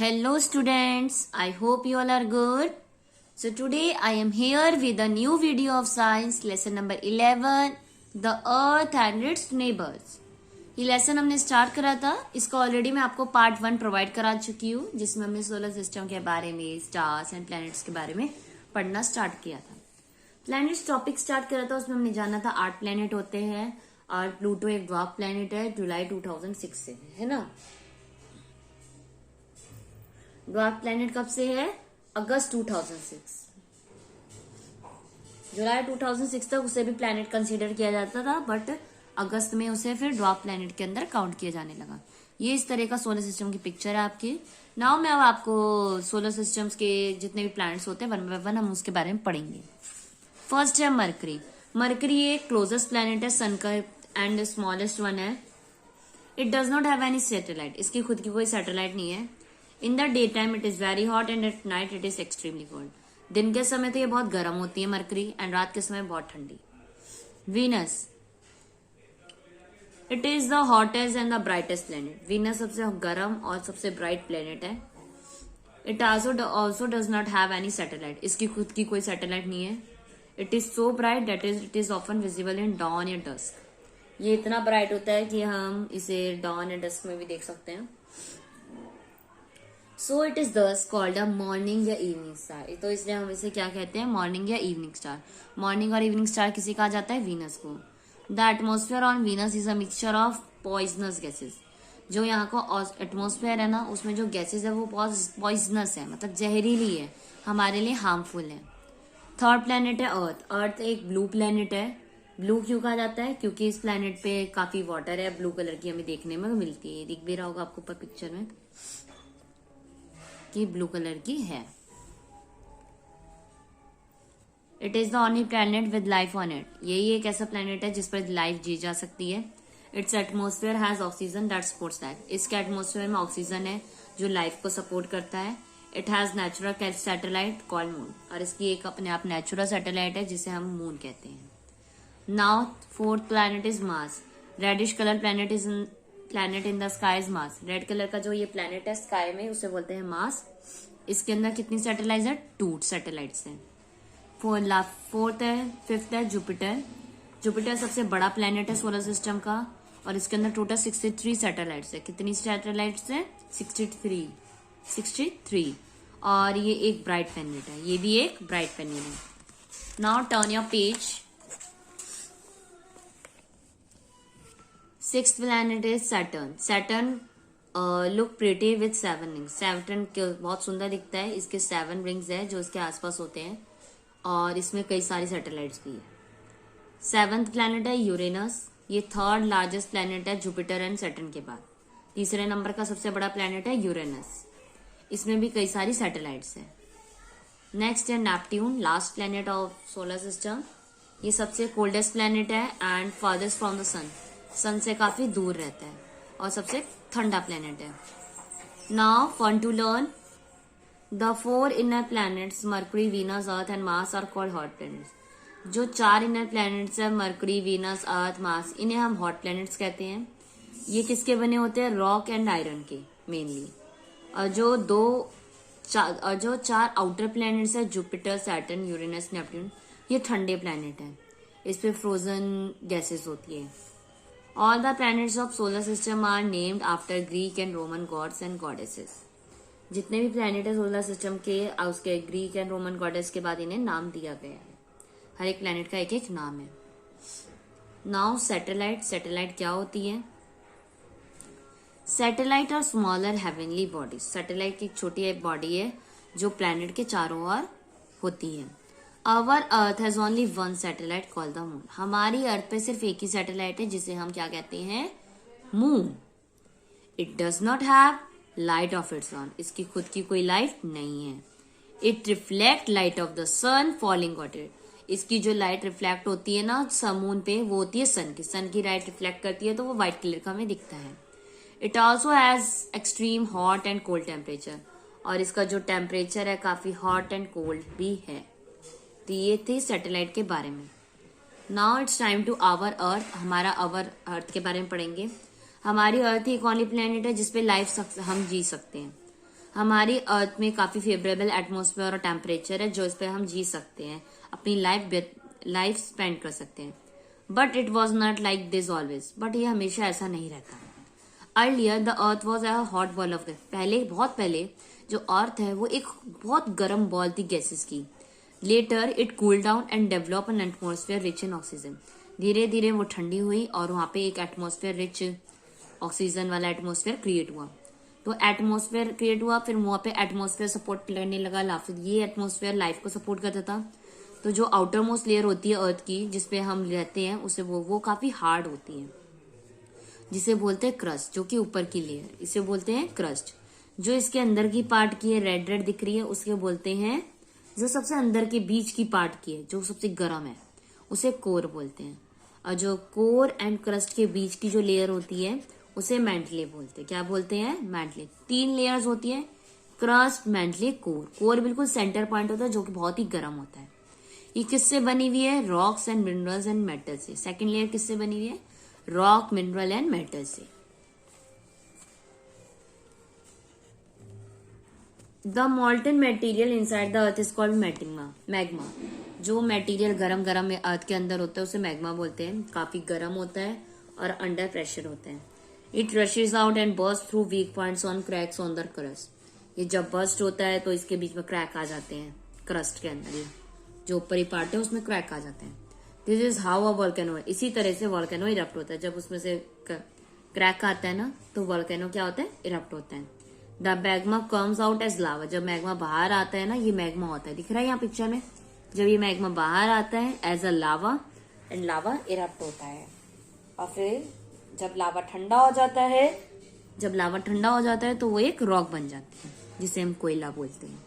Hello students, I hope you all are good. So today I am here with a new video of science lesson number 11, the earth and its neighbors. ये lesson हमने start करा था, इसका already मैं आपको part 1 provide करा चुकी हूँ, जिसमें हमने सोलर सिस्टम के बारे में, स्टार्स एंड प्लैनेट्स के बारे में पढ़ना स्टार्ट किया था. प्लैनेट्स टॉपिक स्टार्ट करा था, उसमें हमने जाना था 8 प्लैनेट होते हैं और प्लूटो एक ड्वार्फ प्लैनेट है, जुलाई 2006 से है ना. ड्वार्फ प्लैनेट कब से है? अगस्त 2006. जुलाई 2006 तक उसे भी प्लैनेट कंसीडर किया जाता था, बट अगस्त में उसे फिर ड्वार्फ प्लैनेट के अंदर काउंट किया जाने लगा. ये इस तरह का सोलर सिस्टम की पिक्चर है आपकी. नाउ मैं अब आपको सोलर सिस्टम्स के जितने भी प्लैनेट्स होते हैं वन बाय वन हम उसके बारे में पढ़ेंगे. फर्स्ट है मरकरी. मरकरी एक क्लोजेस्ट प्लैनेट है सन का एंड स्मॉलेस्ट वन है. It does not have any satellite. इसकी खुद की कोई सैटेलाइट नहीं है. In the day time it is very hot and at night it is extremely cold. दिन के समय तो ये बहुत गर्म होती है मरकरी, एंड रात के समय बहुत ठंडी. Venus. It is the hottest and the brightest planet. Venus सबसे गर्म और सबसे ब्राइट प्लेनेट है. It also does not have any satellite. इसकी खुद की कोई सैटेलाइट नहीं है. It is so bright that it is often visible in dawn या डस्क. ये इतना ब्राइट होता है कि हम इसे डॉन या डस्क में भी देख सकते हैं. सो इट इज दस कॉल्ड अ मॉर्निंग या इवनिंग स्टार. तो इसलिए हम इसे क्या कहते हैं? मॉर्निंग या इवनिंग स्टार. मॉर्निंग और इवनिंग स्टार किसी कहा जाता है? वीनस को. The atmosphere on Venus is a mixture of poisonous gases. जो यहाँ का एटमोस्फेयर है ना, उसमें जो गैसेस है वो पॉइजनस है, मतलब जहरीली है, हमारे लिए हार्मफुल है. थर्ड प्लेनेट है अर्थ. अर्थ एक ब्लू प्लेनेट है. ब्लू क्यों कहा जाता है? क्योंकि इस प्लेनेट पे काफी वाटर है, ब्लू कलर की हमें देखने में मिलती है. दिख भी रहा होगा आपको ऊपर पिक्चर में कि ब्लू कलर की है. It is the only planet with life on it. यही एक ऐसा प्लैनेट है जिस पर लाइफ जी जा सकती है. It's atmosphere has oxygen that supports life. इसके एटमोस्फेयर में ऑक्सीजन है जो लाइफ को सपोर्ट करता है. It has natural satellite called moon. और इसकी एक अपने आप नेचुरल सैटेलाइट है जिसे हम मून कहते हैं. Now fourth planet is Mars. Reddish colour planet in the sky is Mars. Red colour का जो ये प्लैनेट है स्काई में, उसे बोलते हैं मार्स. इसके अंदर कितनी सैटेलाइट्स है? 2 सैटेलाइट्स हैं. फिफ्थ है जुपिटर. जुपिटर सबसे बड़ा प्लैनेट है सोलर सिस्टम का, और इसके अंदर टोटल 63 सैटेलाइट्स है. कितनी सैटेलाइट्स है? 63. और ये एक ब्राइट प्लैनेट है. ये भी एक ब्राइट प्लैनेट है. Now turn your page. Sixth planet is Saturn. Saturn look pretty with 7 rings. Saturn बहुत सुंदर दिखता है. इसके 7 रिंग्स है जो इसके आसपास होते हैं, और इसमें कई सारी सैटेलाइट्स भी है. 7th प्लैनेट है यूरेनस. ये थर्ड लार्जेस्ट प्लैनेट है जुपिटर एंड सैटर्न के बाद. तीसरे नंबर का सबसे बड़ा प्लैनेट है यूरेनस. इसमें भी कई सारी सैटेलाइट्स है. नेक्स्ट है Neptune, last planet of solar system. ये सबसे कोल्डेस्ट प्लैनेट है एंड फारदेस्ट फ्रॉम द सन. सन से काफी दूर रहता है और सबसे ठंडा प्लैनेट है. Now fun to learn. The 4 inner planets Mercury, Venus, Earth and Mars are called hot planets. जो 4 इनर प्लैनेट्स है मरकरी, वीनस, अर्थ, मार्स, इन्हें हम हॉट प्लैनेट्स कहते हैं. ये किसके बने होते हैं? रॉक एंड आयरन के मेनली. और जो 4 आउटर प्लैनेट्स है जुपिटर, सैटर्न, यूरेनस, नेपट्यून, ये ठंडे प्लैनेट है. इस पे फ्रोजन गैसेस होती है. All the planets of solar system are named after Greek and Roman gods and goddesses. जितने भी प्लैनेट है सोलर सिस्टम के, उसके ग्रीक एंड रोमन गॉडेस के बाद इन्हें नाम दिया गया है. हर एक प्लैनेट का एक एक नाम है. Now satellite. सैटेलाइट क्या होती है? सैटेलाइट और स्मॉलर हेवनली बॉडीज. सैटेलाइट की एक छोटी एक बॉडी है जो प्लैनेट के चारों ओर होती है. Our earth has only 1 satellite called the moon. हमारी अर्थ पे सिर्फ एक ही सैटेलाइट है जिसे हम क्या कहते हैं? Moon. It does not have light of its own. इसकी खुद की कोई लाइट नहीं है. It reflect light of the sun falling on it. इसकी जो लाइट रिफ्लेक्ट होती है ना मून पे, वो होती है सन की. सन की लाइट रिफ्लेक्ट करती है तो वो व्हाइट कलर का हमें दिखता है. It also has extreme hot and cold temperature. और इसका जो टेम्परेचर है काफी हॉट एंड कोल्ड भी है. तो ये थे सैटेलाइट के बारे में. Now it's time to our earth. हमारा आवर अर्थ के बारे में पढ़ेंगे. हमारी अर्थ एक ओनली प्लेनेट है जिसपे लाइफ हम जी सकते हैं. हमारी अर्थ में काफी फेवरेबल एटमॉस्फेयर और टेम्परेचर है जो इस पे हम जी सकते हैं, अपनी लाइफ स्पेंड कर सकते हैं। But it was not like this always, but ये हमेशा ऐसा नहीं रहता। Earlier the earth was a hot ball of gas, पहले जो अर्थ है वो एक बहुत गर्म बॉल थी गैसेस की। Later it cool down and develop an atmosphere rich in oxygen, धीरे धीरे वो ठंडी हुई और वहां पे एक एटमॉस्फेयर रिच ऑक्सीजन वाला एटमॉस्फेयर क्रिएट हुआ। तो एटमॉस्फेयर क्रिएट हुआ, फिर वहां पे एटमॉस्फेयर सपोर्ट करने लगा, फिर ये एटमॉस्फेयर लाइफ को सपोर्ट करता था। तो जो आउटर मोस्ट लेयर होती है अर्थ की जिसपे हम रहते हैं उसे वो काफी हार्ड होती है, जिसे बोलते हैं क्रस्ट, जो कि ऊपर की लेयर, इसे बोलते हैं क्रस्ट। जो इसके अंदर की पार्ट की है, रेड रेड दिख रही है, उसके बोलते हैं, जो सबसे अंदर के बीच की पार्ट की है जो सबसे गर्म है उसे कोर बोलते हैं। और जो कोर एंड क्रस्ट के बीच की जो लेयर होती है उसे मैंटले बोलते हैं। क्या बोलते हैं? मैंटले। 3 लेयर्स होती है, क्रस्ट, मैंटले, कोर। कोर बिल्कुल सेंटर पॉइंट होता है जो कि बहुत ही गर्म होता है। ये किससे बनी हुई है? Rocks and minerals and metal से। सेकेंड लेयर किससे बनी हुई है? रॉक, मिनरल एंड मेटल से। The मॉल्टन material inside the earth is called magma. जो मटेरियल गरम में अर्थ के अंदर होता है उसे मैग्मा बोलते हैं। काफी गर्म होता है और अंडर प्रेशर होता है। It rushes out and burst through weak points on cracks on the crust. ये जब बर्स्ट होता है तो इसके बीच में क्रैक आ जाते हैं, क्रस्ट के अंदर ये जो ऊपरी पार्ट है उसमें क्रैक आ जाते हैं। This is how a volcano है। इसी तरह से वोल्केनो इरप्ट होता है। जब उसमें से क्रैक आता है ना तो वोल्केनो क्या होता है? इरप्ट होता है। The magma comes out as lava. जब मैग्मा बाहर आता है ना, ये मैग्मा होता है, दिख रहा है यहाँ पिक्चर में। जब ये मैग्मा बाहर आता है as a lava and lava erupt होता है। और फिर जब लावा ठंडा हो जाता है तो वो एक रॉक बन जाती है जिसे हम कोयला बोलते हैं।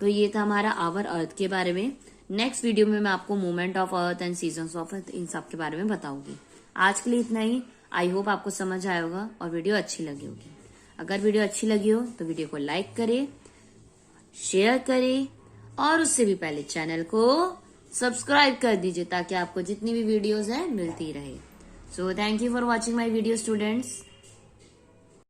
तो ये था हमारा आवर अर्थ के बारे में। नेक्स्ट वीडियो में मैं आपको movement of earth and seasons of earth इन सब के बारे में बताऊंगी। आज के लिए इतना ही। आई होप आपको समझ आया होगा और वीडियो अच्छी लगी होगी। अगर वीडियो अच्छी लगी हो तो वीडियो को लाइक करें, शेयर करें और उससे भी पहले चैनल को सब्सक्राइब कर दीजिए ताकि आपको जितनी भी वीडियोस हैं मिलती रहे। So thank you for watching my video students.